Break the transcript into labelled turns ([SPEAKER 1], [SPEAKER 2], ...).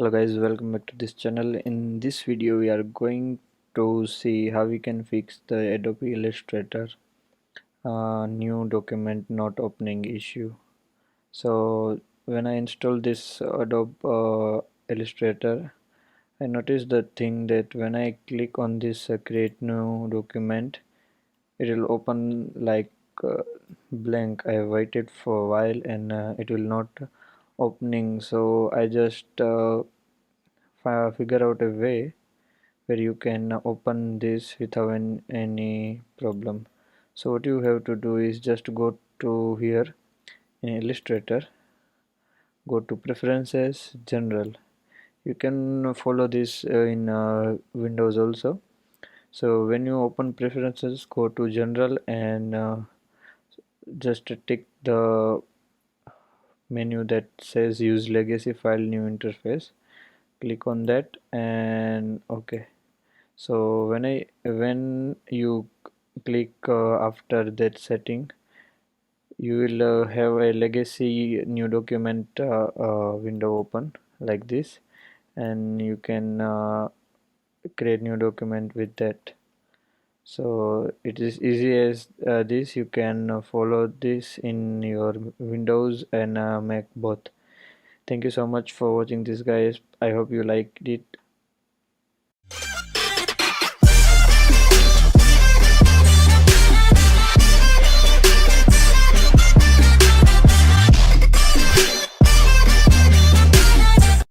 [SPEAKER 1] Hello guys, welcome back to this channel. In this video we are going to see how we can fix the Adobe Illustrator new document not opening issue. So when I install this Adobe Illustrator, I noticed the thing that when I click on this create new document, it will open like blank. I waited for a while and it will not opening. So I just figure out a way where you can open this without any problem. So what you have to do is just go to here in Illustrator, go to preferences, general. You can follow this in Windows also. So when you open preferences, go to general and just tick the menu that says use legacy file new interface. Click on that and okay. So when you click after that setting, you will have a legacy new document window open like this, and you can create new document with that. So it is easy as this. You can follow this in your Windows and Mac both. Thank you so much for watching this, guys. I hope you liked it.